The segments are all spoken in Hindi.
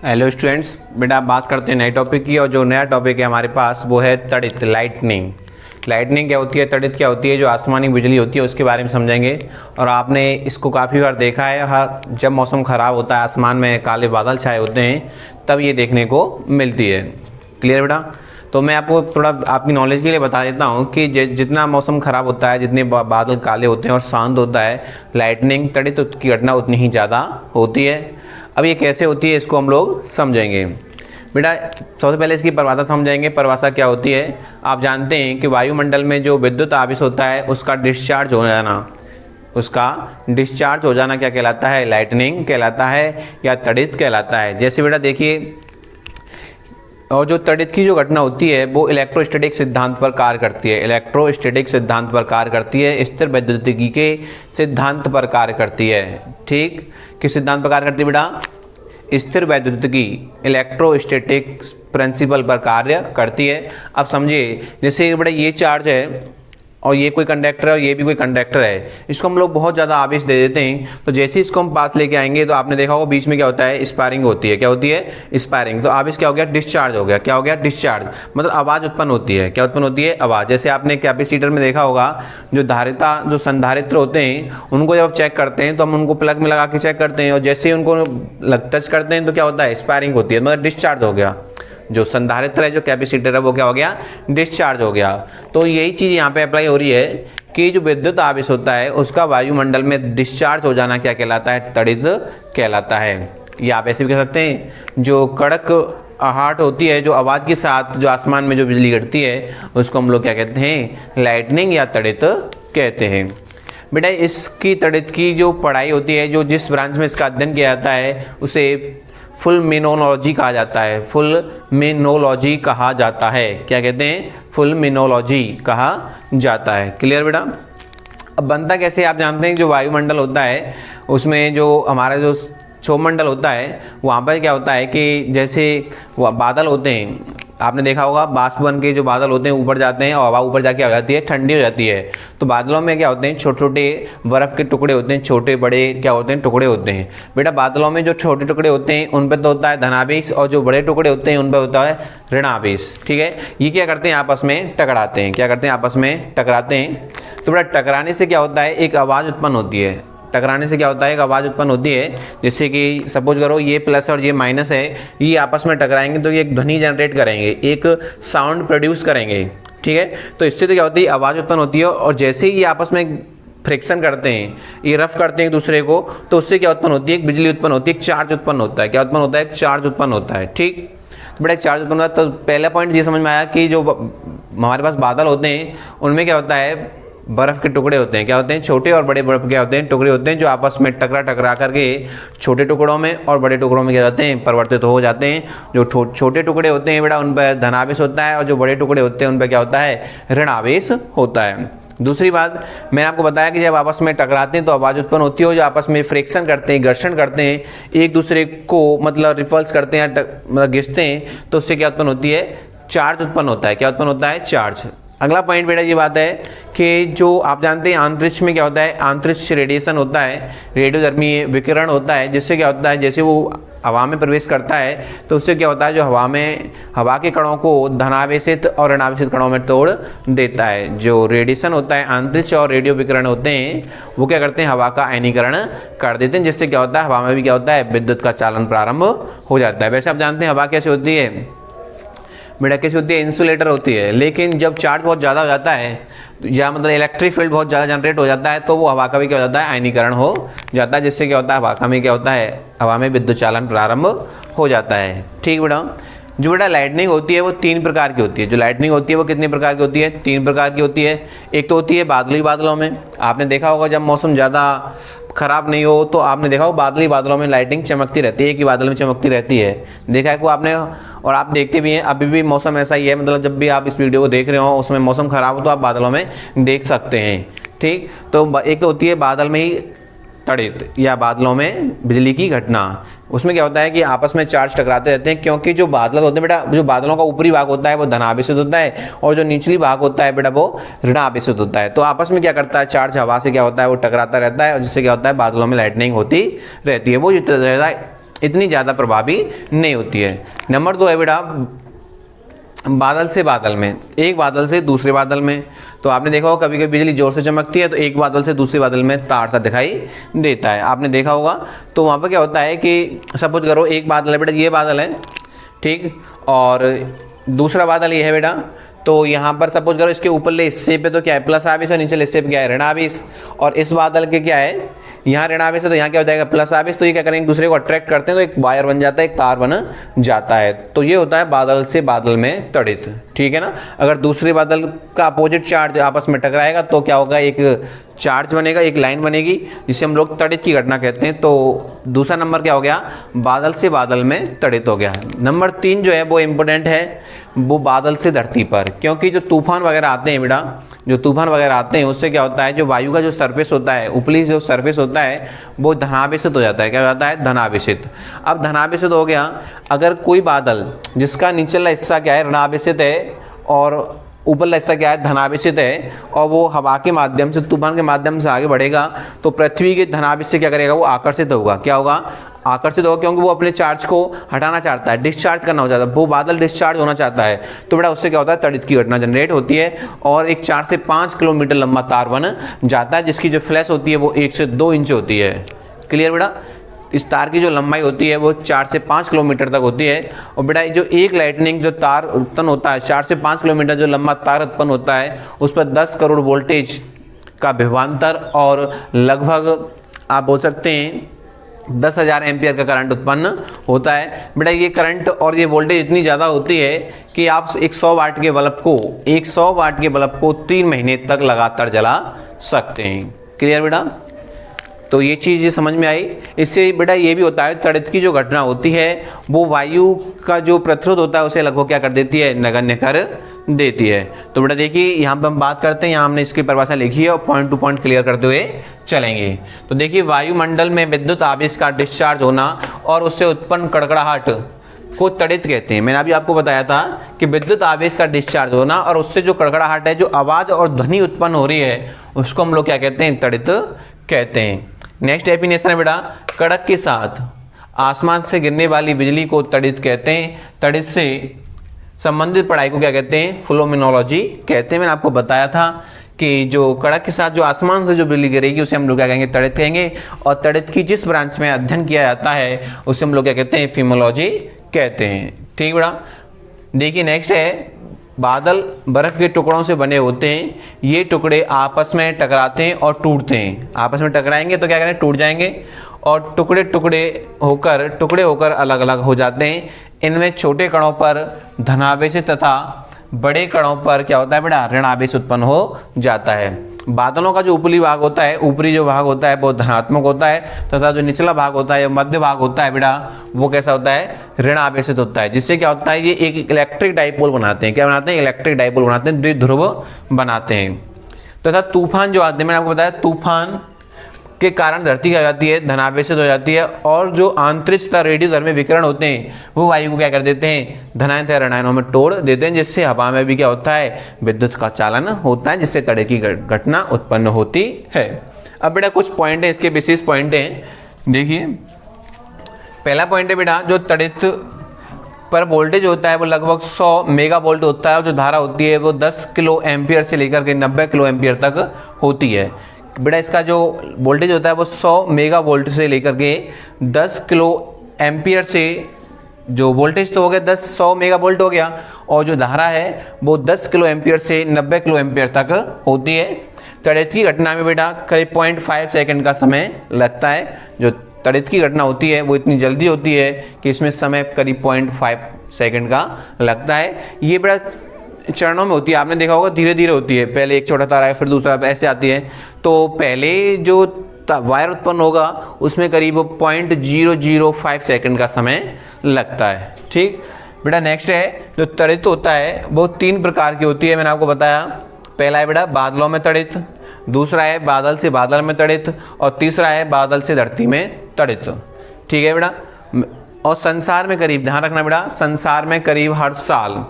हेलो स्टूडेंट्स, बेटा बात करते हैं नए टॉपिक की। और जो नया टॉपिक है हमारे पास वो है तड़ित, लाइटनिंग। लाइटनिंग क्या होती है, तड़ित क्या होती है, जो आसमानी बिजली होती है उसके बारे में समझेंगे। और आपने इसको काफ़ी बार देखा है, हर जब मौसम ख़राब होता है, आसमान में काले बादल छाए होते हैं, तब ये देखने को मिलती है। क्लियर बेटा? तो मैं आपको थोड़ा आपकी नॉलेज के लिए बता देता हूँ कि जितना मौसम ख़राब होता है, जितने बादल काले होते हैं और शांत होता है, लाइटनिंग तड़ित की घटना उतनी ही ज़्यादा होती है। अब ये कैसे होती है इसको हम लोग समझेंगे। बेटा सबसे पहले इसकी परिभाषा समझेंगे। परिभाषा क्या होती है? आप जानते हैं कि वायुमंडल में जो विद्युत आवेश होता है उसका डिस्चार्ज हो जाना क्या कहलाता है? लाइटनिंग कहलाता है या तड़ित कहलाता है। जैसे बेटा देखिए, और जो तड़ित की जो घटना होती है वो इलेक्ट्रोस्टैटिक सिद्धांत पर कार्य करती है। इलेक्ट्रोस्टैटिक सिद्धांत पर कार्य करती है, स्थिर वैद्युतिकी के सिद्धांत पर कार्य करती है। ठीक, किस सिद्धांत पर कार्य करती है बेटा? स्थिर वैद्युतिकी, इलेक्ट्रोस्टैटिक प्रिंसिपल पर कार्य करती है। अब समझिए, जैसे बेटा ये चार्ज है और ये कोई कंडक्टर है और ये भी कोई कंडक्टर है, इसको हम लोग बहुत ज़्यादा आवेश दे देते हैं। तो जैसे ही इसको हम पास लेके आएंगे तो आपने देखा होगा बीच में क्या होता है? स्पायरिंग होती है। क्या होती है? स्पायरिंग। तो आवेश क्या हो गया? डिस्चार्ज हो गया। क्या हो गया? डिस्चार्ज। मतलब आवाज़ उत्पन्न होती है। क्या उत्पन्न होती है? आवाज़। जैसे आपने कैपेसिटर में देखा होगा, जो संधारित्र होते हैं उनको जब चेक करते हैं तो हम उनको प्लग में लगा के चेक करते हैं, और जैसे ही उनको टच करते हैं तो क्या होता है? स्पायरिंग होती है, मतलब डिस्चार्ज हो गया। जो संधारित्र है, जो कैपेसिटर है, वो क्या हो गया? डिस्चार्ज हो गया। तो यही चीज़ यहाँ पे अप्लाई हो रही है कि जो विद्युत आवेश होता है उसका वायुमंडल में डिस्चार्ज हो जाना क्या कहलाता है? तड़ित कहलाता है। या आप ऐसे भी कह सकते हैं, जो कड़क आहट होती है, जो आवाज़ के साथ जो आसमान में जो बिजली गिरती है, उसको हम लोग क्या कहते हैं? लाइटनिंग या तड़ित कहते हैं। बेटा इसकी तड़ित की जो पढ़ाई होती है, जो जिस ब्रांच में इसका अध्ययन किया जाता है, उसे फुलमिनोलॉजी कहा जाता है। फुलमिनोलॉजी कहा जाता है। क्या कहते हैं? फुलमिनोलॉजी कहा जाता है। क्लियर बेटा? अब बनता कैसे आप जानते हैं, जो वायुमंडल होता है उसमें जो हमारा जो क्षोभमंडल होता है, वहाँ पर क्या होता है कि जैसे बादल होते हैं, आपने देखा होगा बाष्प बन के जो बादल होते हैं ऊपर जाते हैं और हवा ऊपर जाके आ जाती है, ठंडी हो जाती है। तो बादलों में क्या होते हैं? छोटे छोटे बर्फ के टुकड़े होते हैं, छोटे बड़े क्या होते हैं? टुकड़े होते हैं। बेटा बादलों में जो छोटे टुकड़े होते हैं उन पर तो होता है धनावेश, और जो बड़े टुकड़े होते हैं उन पर होता है ऋणावेश। ठीक है, ये क्या करते हैं? आपस में टकराते हैं। क्या करते हैं? आपस में टकराते हैं। तो बेटा टकराने से क्या होता है? एक आवाज़ उत्पन्न होती है। टकराने से क्या होता है? एक आवाज़ उत्पन्न होती है। जैसे कि सपोज करो ये प्लस और ये माइनस है, ये आपस में टकराएंगे तो ये एक ध्वनि जनरेट करेंगे, एक साउंड प्रोड्यूस करेंगे। ठीक है, तो इससे तो क्या होती है? आवाज़ उत्पन्न होती है। और जैसे ही ये आपस में फ्रिक्शन करते हैं, ये रफ करते हैं एक दूसरे को, तो उससे क्या उत्पन्न होती है? एक बिजली उत्पन्न होती है, एक चार्ज उत्पन्न होता है। क्या उत्पन्न होता है? एक चार्ज उत्पन्न होता है। ठीक, तो बेटा एक चार्ज उत्पन्न होता है। तो पहला पॉइंट ये समझ में आया कि जो हमारे पास बादल होते हैं उनमें क्या होता है? बर्फ के टुकड़े होते हैं। क्या होते हैं? छोटे और बड़े बर्फ क्या होते हैं? टुकड़े होते हैं, जो आपस में टकरा करके छोटे टुकड़ों में और बड़े टुकड़ों में क्या जाते हैं? परिवर्तित हो जाते हैं। जो छोटे टुकड़े होते हैं बेटा उन पर धनावेश होता है, और जो बड़े टुकड़े होते हैं उन पर क्या होता है? ऋणावेश होता है। दूसरी बात मैंने आपको बताया कि जब आपस में टकराते हैं तो आवाज़ उत्पन्न होती है, और जो आपस में फ्रिक्शन करते हैं, घर्षण करते हैं, एक दूसरे को मतलब रिपल्स करते हैं, मतलब घिसते हैं, तो उससे क्या उत्पन्न होती है? चार्ज उत्पन्न होता है। क्या उत्पन्न होता है? चार्ज। अगला पॉइंट बेटा ये बात है कि जो आप जानते हैं अंतरिक्ष में क्या होता है? अंतरिक्ष रेडिएशन होता है, रेडियोधर्मी विकिरण होता है, जिससे क्या होता है? जैसे वो हवा में प्रवेश करता है तो उससे क्या होता है? जो हवा के कणों को धनावेशित और ऋणावेशित कणों में तोड़ देता है। जो रेडिएशन होता है, अंतरिक्ष और रेडियो विकिरण होते हैं, वो क्या करते हैं? हवा का आयनीकरण कर देते हैं, जिससे क्या होता है? हवा में भी क्या होता है? विद्युत का चालन प्रारंभ हो जाता है। वैसे आप जानते हैं हवा कैसे होती है बेटा? कैसी होती है? इंसुलेटर होती है। लेकिन जब चार्ज बहुत ज़्यादा हो जाता है, या मतलब इलेक्ट्रिक फील्ड बहुत ज़्यादा जनरेट हो जाता है, तो वो हवा का भी क्या हो जाता है? आयनीकरण हो जाता है, जिससे क्या होता है? हवा का में क्या होता है? हवा में विद्युत चालन प्रारंभ हो जाता है। ठीक बेटा, जो बेटा लाइटनिंग होती है वो 3 प्रकार की होती है। जो लाइटनिंग होती है वो कितने प्रकार की होती है? 3 प्रकार की होती है। एक तो होती है बादली बादलों में। आपने देखा होगा जब मौसम ज़्यादा खराब नहीं हो तो आपने देखा होगा बादली बादलों में लाइटिंग चमकती रहती है, एक ही बादल में चमकती रहती है। देखा है को आपने, और आप देखते भी हैं अभी भी मौसम ऐसा ही है, मतलब जब भी आप इस वीडियो को देख रहे हो उसमें मौसम खराब हो तो आप बादलों में देख सकते हैं। ठीक, तो एक तो होती है बादल में ही तड़ित या बादलों में बिजली की घटना। उसमें क्या होता है कि आपस में चार्ज टकराते रहते हैं, क्योंकि जो बादल होते हैं बेटा, जो बादलों का ऊपरी भाग होता है वो धनावेशित होता है, और जो निचली भाग होता है बेटा वो ऋणावेशित होता है। तो आपस में क्या करता है? चार्ज हवा से क्या होता है? वो टकराता रहता है, और जिससे क्या होता है? बादलों में लाइटनिंग होती रहती है। वो जितना ज़्यादा इतनी ज़्यादा प्रभावी नहीं होती है। नंबर 2 है बेटा बादल से बादल में, एक बादल से दूसरे बादल में। तो आपने देखा होगा कभी कभी बिजली जोर से चमकती है तो एक बादल से दूसरे बादल में तार सा दिखाई देता है, आपने देखा होगा। तो वहाँ पर क्या होता है कि सपोज करो एक बादल है बेटा, ये बादल है ठीक, और दूसरा बादल ये है बेटा। तो यहाँ पर सपोज करो इसके ऊपरले हिस्से पे तो क्या है प्लस आवेश और नीचे हिस्से पे क्या है ऋण आवेश, और इस बादल के क्या है यहाँ ऋण आवेश है तो यहाँ क्या हो जाएगा प्लस आवेश। तो ये क्या करेंगे एक दूसरे को अट्रैक्ट करते हैं तो एक वायर बन जाता है, एक तार बन जाता है। तो ये होता है बादल से बादल में तड़ित, ठीक है ना। अगर दूसरे बादल का अपोजिट चार्ज आपस में टकराएगा तो क्या होगा, एक चार्ज बनेगा, एक लाइन बनेगी जिसे हम लोग तड़ित की घटना कहते हैं। तो दूसरा नंबर क्या हो गया, बादल से बादल में तड़ित हो गया। नंबर 3 जो है वो इम्पोर्टेंट है, वो बादल से धरती पर, क्योंकि जो तूफान वगैरह आते हैं बेटा, जो तूफान वगैरह आते हैं उससे क्या होता है जो वायु का जो सरफेस होता है, ऊपरी जो सरफेस होता है वो धनावेशित हो जाता है। क्या हो जाता है, धनावेशित। अब धनावेशित हो गया, अगर कोई बादल जिसका निचला हिस्सा क्या है ऋणावेशित है और ऊपरला हिस्सा क्या है धनावेशित है, और वो हवा के माध्यम से तूफान के माध्यम से आगे बढ़ेगा तो पृथ्वी के धनावेश से क्या करेगा, वो आकर्षित होगा। क्या होगा, आकर्षित होगा, क्योंकि वो अपने चार्ज को हटाना चाहता है, डिस्चार्ज करना हो जाता है, वो बादल डिस्चार्ज होना चाहता है। तो बेटा उससे क्या होता है, तड़ित की घटना जनरेट होती है और एक 4 से 5 किलोमीटर लंबा तार बन जाता है, जिसकी जो फ्लैश होती है वो 1 से 2 इंच होती है। क्लियर बेटा, इस तार की जो लंबाई होती है वो 4 से 5 किलोमीटर तक होती है। और बेटा जो एक लाइटनिंग जो तार उत्पन्न होता है 4 से 5 किलोमीटर जो लंबा तार उत्पन्न होता है उस पर 10 करोड़ वोल्टेज का विभवांतर और लगभग आप बोल सकते हैं 10,000 एम्पियर का करंट उत्पन्न होता है। बेटा ये करंट और ये वोल्टेज इतनी ज़्यादा होती है कि आप 100 वाट के बल्ब को 3 महीने तक लगातार जला सकते हैं। क्लियर बेटा, तो ये चीज़ ये समझ में आई। इससे बेटा ये भी होता है तड़ित की जो घटना होती है वो वायु का जो प्रतिरोध होता है उसे लगभग क्या कर देती है, नगण्य कर देती है। तो बेटा देखिए यहाँ पर हम बात करते हैं, यहाँ हमने इसकी परिभाषा लिखी है और पॉइंट टू पॉइंट क्लियर करते हुए चलेंगे। तो देखिए वायुमंडल में विद्युत आवेश का डिस्चार्ज होना और उससे उत्पन्न कड़कड़ाहट को तड़ित कहते हैं। मैंने अभी आपको बताया था कि विद्युत आवेश का डिस्चार्ज होना और उससे जो कड़कड़ाहट है, जो आवाज़ और ध्वनि उत्पन्न हो रही है उसको हम लोग क्या कहते हैं, तड़ित कहते हैं। नेक्स्ट डेफिनेशन है बेटा कड़क के साथ आसमान से गिरने वाली बिजली को तड़ित कहते हैं। तड़ित से संबंधित पढ़ाई को क्या कहते हैं, फ्लोमिनोलॉजी कहते हैं। मैंने आपको बताया था कि जो कड़क के साथ जो आसमान से जो बिजली गिरेगी उसे हम लोग क्या कहेंगे, तड़ित कहेंगे। और तड़ित की जिस ब्रांच में अध्ययन किया जाता है उसे हम लोग क्या कहते हैं, फिमोलॉजी कहते हैं। ठीक बेटा, देखिए नेक्स्ट है बादल बर्फ के टुकड़ों से बने होते हैं। ये टुकड़े आपस में टकराते हैं और टूटते हैं। आपस में टकराएंगे तो क्या करेंगे, टूट जाएंगे और टुकड़े होकर अलग अलग हो जाते हैं। इनमें छोटे कणों पर धनावेश तथा बड़े कणों पर क्या होता है बेटा, ऋणावेश उत्पन्न हो जाता है। बादलों का जो ऊपरी भाग होता है, ऊपरी जो भाग होता है वो धनात्मक होता है तथा जो निचला भाग होता है, मध्य भाग होता है बेटा, वो कैसा होता है, ऋण आवेशित होता है। जिससे क्या होता है, ये एक इलेक्ट्रिक डाइपोल बनाते हैं। क्या बनाते हैं, इलेक्ट्रिक डाइपोल बनाते हैं, द्विध्रुव बनाते हैं। तथा तूफान जो आते हैं, मैंने आपको बताया तूफान के कारण धरती क्या हो जाती है, धनावेशित हो जाती है। और जो आंतरिक तथा रेडियोधर्मी विकिरण होते हैं वो वायु को क्या कर देते हैं, धनायन तथा ऋणायनों में तोड़ देते हैं, जिससे हवा में भी क्या होता है, विद्युत का चालन होता है, जिससे तड़ित की घटना उत्पन्न होती है। अब बेटा कुछ पॉइंट है, इसके विशेष पॉइंट हैं। देखिए पहला पॉइंट है बेटा जो तड़ित पर वोल्टेज होता है वो लगभग 100 मेगा वोल्ट होता है और जो धारा होती है वो 10 किलो एम्पियर से लेकर के 90 किलो एम्पियर तक होती है। बेटा इसका जो वोल्टेज होता है वो 100 मेगा वोल्ट से लेकर के 10 किलो एम्पियर से, जो वोल्टेज तो हो गया 100 मेगा वोल्ट हो गया, और जो धारा है वो 10 किलो एम्पियर से 90 किलो एम्पियर तक होती है। तड़ित की घटना में बेटा करीब 0.5 सेकंड का समय लगता है। जो तड़ित की घटना होती है वो इतनी जल्दी होती है कि इसमें समय करीब 0.5 सेकंड का लगता है। ये बेटा चरणों में होती है, आपने देखा होगा धीरे धीरे होती है, पहले एक छोटा तारा है फिर दूसरा, ऐसे आती है। तो पहले जो वायर उत्पन्न होगा उसमें करीब 0.005 सेकंड का समय लगता है। ठीक बेटा, नेक्स्ट है जो तड़ित होता है वो 3 प्रकार की होती है, मैंने आपको बताया। पहला है बेटा बादलों में तड़ित, दूसरा है बादल से बादल में तड़ित, और तीसरा है बादल से धरती में तड़ित। ठीक है बेटा, और संसार में करीब, ध्यान रखना बेटा, संसार में करीब हर साल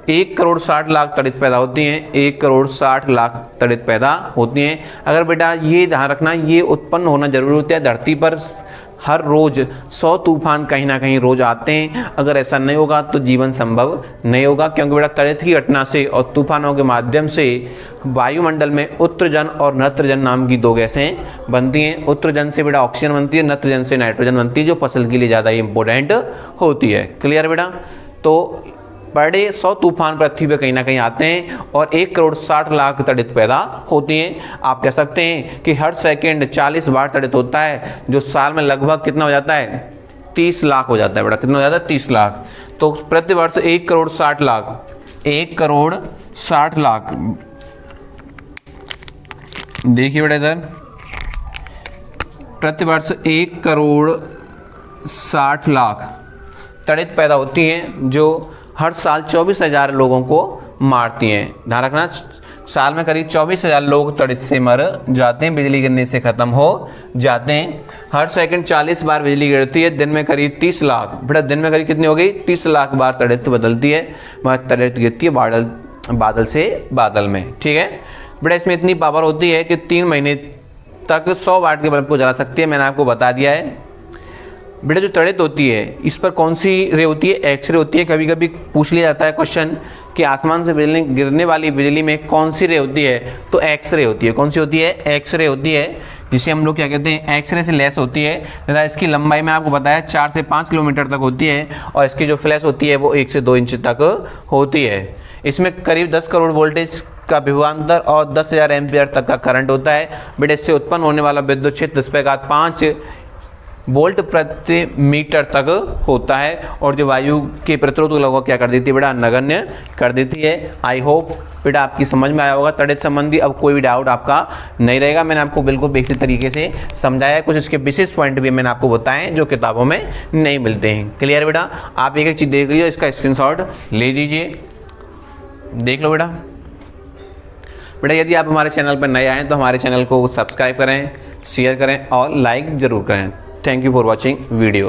1,60,00,000 तड़ित पैदा होती हैं। 1,60,00,000 तड़ित पैदा होती हैं। अगर बेटा ये ध्यान रखना, ये उत्पन्न होना जरूरी होता है धरती पर हर रोज 100 तूफान कहीं ना कहीं रोज आते हैं। अगर ऐसा नहीं होगा तो जीवन संभव नहीं होगा, क्योंकि बेटा तड़ित की घटना से और तूफानों के माध्यम से वायुमंडल में उत्तरजन और नत्रजन नाम की 2 गैसें बनती हैं। उत्तरजन से बेटा ऑक्सीजन बनती है, नत्रजन से नाइट्रोजन बनती है, जो फसल के लिए ज़्यादा इंपॉर्टेंट होती है। क्लियर बेटा? तो पर डे 100 तूफान पृथ्वी पे कहीं ना कहीं आते हैं और 1 करोड़ 60 लाख तड़ित पैदा होती हैं। आप कह सकते हैं कि हर सेकंड 40 बार तड़ित होता है, जो साल में लगभग कितना हो जाता है? 30 लाख हो जाता है बेटा। कितना हो जाता है? 30 लाख। तो प्रतिवर्ष 1 करोड़ 60 लाख, 1 करोड़ 60 लाख, देखिए बेटा इधर, प्रतिवर्ष 1 करोड़ 60 लाख तड़ित पैदा होती हैं, जो हर साल 24,000 लोगों को मारती हैं। ध्यान रखना, साल में करीब 24,000 लोग तड़ित से मर जाते हैं, बिजली गिरने से खत्म हो जाते हैं। हर सेकंड 40 बार बिजली गिरती है, दिन में करीब 30 लाख, बेटा दिन में करीब कितनी हो गई? 30 लाख बार तड़ित बदलती है, तड़ित गिरती है बादल से बादल में। ठीक है बेटा, इसमें इतनी पावर होती है कि 3 महीने तक 100 वाट के बल्ब को जला सकती है। मैंने आपको बता दिया है बेटा। जो तड़ित होती है इस पर कौन सी रे होती है? एक्सरे होती है। कभी कभी पूछ लिया जाता है क्वेश्चन कि आसमान से बिजली गिरने वाली बिजली में कौन सी रे होती है? तो एक्सरे होती है। कौन सी होती है? एक्सरे होती है, जिसे हम लोग क्या कहते हैं? एक्सरे से लेस होती है तथा इसकी लंबाई में आपको बताया 4 से 5 किलोमीटर तक होती है और इसकी जो फ्लैश होती है वो 1 से 2 इंच तक होती है। इसमें करीब 10 करोड़ वोल्टेज का विभवांतर और 10,000 एम्पियर तक का करंट होता है। बेटा इससे उत्पन्न होने वाला विद्युत क्षेत्र 10⁵5 वोल्ट प्रति मीटर तक होता है और जो वायु के प्रतिरोध को लगभग क्या कर देती है बेटा? नगण्य कर देती है। आई होप बेटा आपकी समझ में आया होगा तड़ित संबंधी। अब कोई भी डाउट आपका नहीं रहेगा। मैंने आपको बिल्कुल बेसिक तरीके से समझाया है। कुछ इसके विशेष पॉइंट भी मैंने आपको बताए जो किताबों में नहीं मिलते हैं। क्लियर बेटा? आप एक एक चीज़ देख लीजिए, इसका स्क्रीनशॉट ले लीजिए, देख लो बेटा। बेटा यदि आप हमारे चैनल पर नए आए तो हमारे चैनल को सब्सक्राइब करें, शेयर करें और लाइक ज़रूर करें। Thank you for watching video.